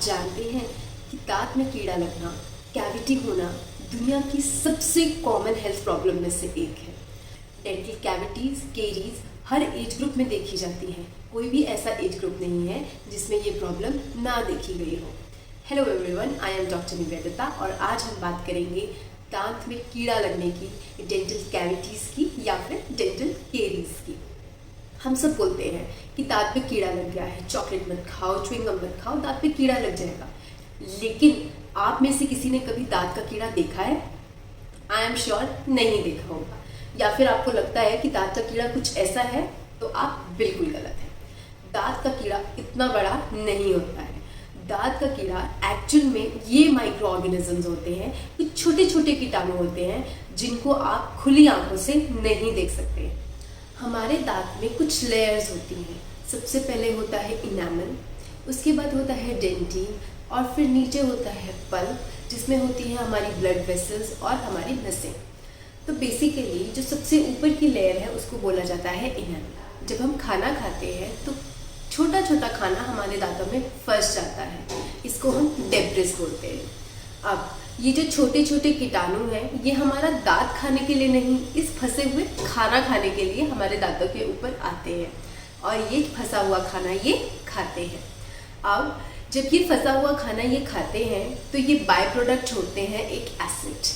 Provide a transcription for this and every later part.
जानते हैं कि दांत में कीड़ा लगना, कैविटी होना दुनिया की सबसे कॉमन हेल्थ प्रॉब्लम में से एक है। डेंटल कैविटीज, केरीज हर एज ग्रुप में देखी जाती हैं। कोई भी ऐसा एज ग्रुप नहीं है जिसमें ये प्रॉब्लम ना देखी गई हो। Hello everyone, I am doctor Nivedita और आज हम बात करेंगे दांत में कीड़ा लगने की, डेंटल कैविटीज़ की या फिर डेंटल केरीज की। हम सब बोलते हैं कि दांत में कीड़ा लग गया है, चॉकलेट मत खाओ, च्युइंगम मत खाओ, दांत में कीड़ा लग जाएगा। लेकिन आप में से किसी ने कभी दांत का कीड़ा देखा है? आई एम श्योर नहीं देखा होगा। या फिर आपको लगता है कि दांत का कीड़ा कुछ ऐसा है, तो आप बिल्कुल गलत हैं। दांत का कीड़ा इतना बड़ा नहीं होता है। दांत का कीड़ा एक्चुअल में ये माइक्रो ऑर्गेनिजम्स होते हैं, कुछ छोटे छोटे कीटाणु होते हैं जिनको आप खुली आंखों से नहीं देख सकते। हमारे दांत में कुछ लेयर्स होती हैं। सबसे पहले होता है इनामल, उसके बाद होता है डेंटिन और फिर नीचे होता है पल्प, जिसमें होती है हमारी ब्लड वेसल्स और हमारी नसें। तो बेसिकली जो सबसे ऊपर की लेयर है उसको बोला जाता है इनामल। जब हम खाना खाते हैं तो छोटा छोटा खाना हमारे दांतों में फंस जाता है, इसको हम डेब्रिस बोलते हैं। अब ये जो छोटे छोटे कीटाणु हैं ये हमारा दांत खाने के लिए नहीं, इस फंसे हुए खाना खाने के लिए हमारे दांतों के ऊपर आते हैं और ये फंसा हुआ खाना ये खाते हैं। अब जब ये फंसा हुआ खाना ये खाते हैं तो ये बाय प्रोडक्ट छोड़ते हैं एक एसिड।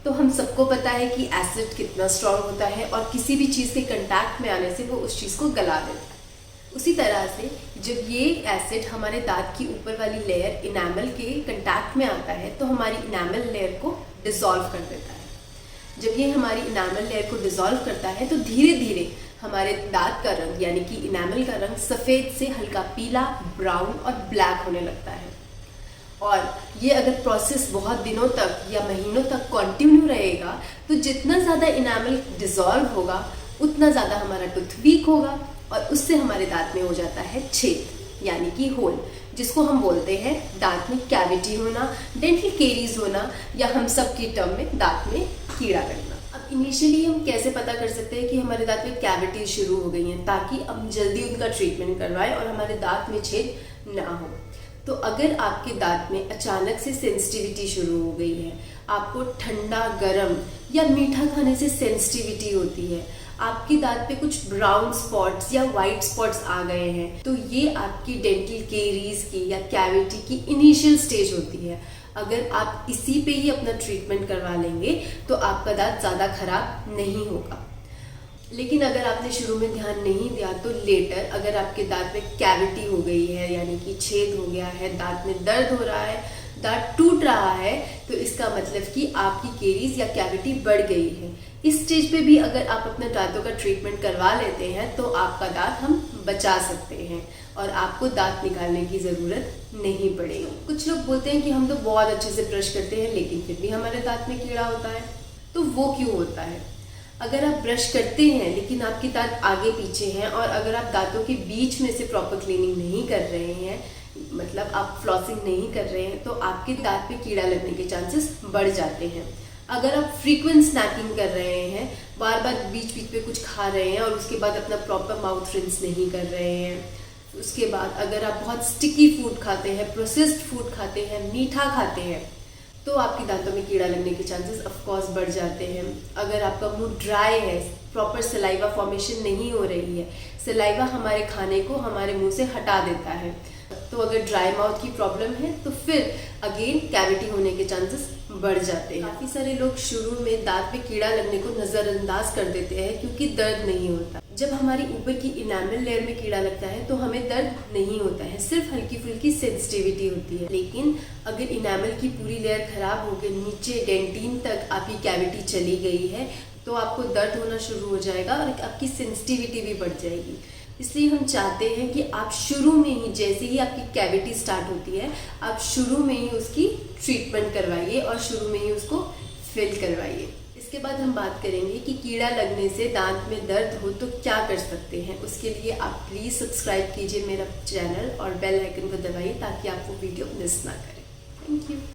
तो हम सबको पता है कि एसिड कितना स्ट्रांग होता है और किसी भी चीज़ के कंटैक्ट में आने से वो उस चीज़ को गला देता है। उसी तरह से जब ये एसिड हमारे दांत की ऊपर वाली लेयर इनामल के कंटैक्ट में आता है तो हमारी इनामल लेयर को डिसॉल्व कर देता है। जब ये हमारी इनामल लेयर को डिसॉल्व करता है तो धीरे धीरे हमारे दांत का रंग यानी कि इनामल का रंग सफ़ेद से हल्का पीला, ब्राउन और ब्लैक होने लगता है। और ये अगर प्रोसेस बहुत दिनों तक या महीनों तक कंटिन्यू रहेगा तो जितना ज़्यादा इनामल डिसॉल्व होगा उतना ज़्यादा हमारा टूथ वीक होगा और उससे हमारे दांत में हो जाता है छेद यानी कि होल, जिसको हम बोलते हैं दांत में कैविटी होना, डेंटल केरीज होना या हम सब की टर्म में दांत में कीड़ा लगना। अब इनिशियली हम कैसे पता कर सकते हैं कि हमारे दांत में कैविटी शुरू हो गई हैं, ताकि हम जल्दी उनका ट्रीटमेंट करवाएं और हमारे दांत में छेद ना हो। तो अगर आपके दांत में अचानक से सेंसिटिविटी शुरू हो गई है, आपको ठंडा, गर्म या मीठा खाने से सेंसिटिविटी होती है, आपके दांत पे कुछ ब्राउन स्पॉट्स या वाइट स्पॉट्स आ गए हैं, तो ये आपकी डेंटल केरीज की या कैविटी की इनिशियल स्टेज होती है। अगर आप इसी पे ही अपना ट्रीटमेंट करवा लेंगे तो आपका दांत ज़्यादा खराब नहीं होगा। लेकिन अगर आपने शुरू में ध्यान नहीं दिया तो लेटर अगर आपके दांत में कैविटी हो गई है यानी कि छेद हो गया है, दांत में दर्द हो रहा है, दांत टूट रहा है, तो इसका मतलब कि आपकी केरीज या कैविटी बढ़ गई है। इस स्टेज पे भी अगर आप अपने दांतों का ट्रीटमेंट करवा लेते हैं तो आपका दांत हम बचा सकते हैं और आपको दांत निकालने की ज़रूरत नहीं पड़ेगी। कुछ लोग बोलते हैं कि हम तो बहुत अच्छे से ब्रश करते हैं लेकिन फिर भी हमारे दांत में कीड़ा होता है। तो वो क्यों होता है? अगर आप ब्रश करते हैं लेकिन आपके दांत आगे पीछे हैं और अगर आप दांतों के बीच में से प्रॉपर क्लीनिंग नहीं कर रहे हैं, मतलब आप फ्लॉसिंग नहीं कर रहे हैं, तो आपके दांत पे कीड़ा लगने के चांसेस बढ़ जाते हैं। अगर आप फ्रीक्वेंट स्नैकिंग कर रहे हैं, बार बार बीच बीच पे कुछ खा रहे हैं और उसके बाद अपना प्रॉपर माउथ रिंस नहीं कर रहे हैं, उसके बाद अगर आप बहुत स्टिकी फूड खाते हैं, प्रोसेस्ड फूड खाते हैं, मीठा खाते हैं, तो आपके दांतों में कीड़ा लगने के चांसेस ऑफ कोर्स बढ़ जाते हैं। अगर आपका मुंह ड्राई है, प्रॉपर सलाइवा फॉर्मेशन नहीं हो रही है, सलाइवा हमारे खाने को हमारे मुंह से हटा देता है, तो अगर ड्राई माउथ की प्रॉब्लम है तो फिर अगेन कैविटी होने के चांसेस बढ़ जाते हैं। काफ़ी सारे लोग शुरू में दांत पे कीड़ा लगने को नज़रअंदाज कर देते हैं क्योंकि दर्द नहीं होता। जब हमारी ऊपर की इनामल लेयर में कीड़ा लगता है तो हमें दर्द नहीं होता है, सिर्फ हल्की फुल्की सेंसिटिविटी होती है। लेकिन अगर इनामल की पूरी लेयर खराब होकर नीचे डेंटिन तक आपकी कैविटी चली गई है तो आपको दर्द होना शुरू हो जाएगा और आपकी सेंसिटिविटी भी बढ़ जाएगी। इसलिए हम चाहते हैं कि आप शुरू में ही, जैसे ही आपकी कैविटी स्टार्ट होती है, आप शुरू में ही उसकी ट्रीटमेंट करवाइए और शुरू में ही उसको फिल करवाइए। इसके बाद हम बात करेंगे कि कीड़ा लगने से दांत में दर्द हो तो क्या कर सकते हैं। उसके लिए आप प्लीज़ सब्सक्राइब कीजिए मेरा चैनल और बेल आइकन को दबाइए ताकि आप वो वीडियो मिस ना करें। Thank you.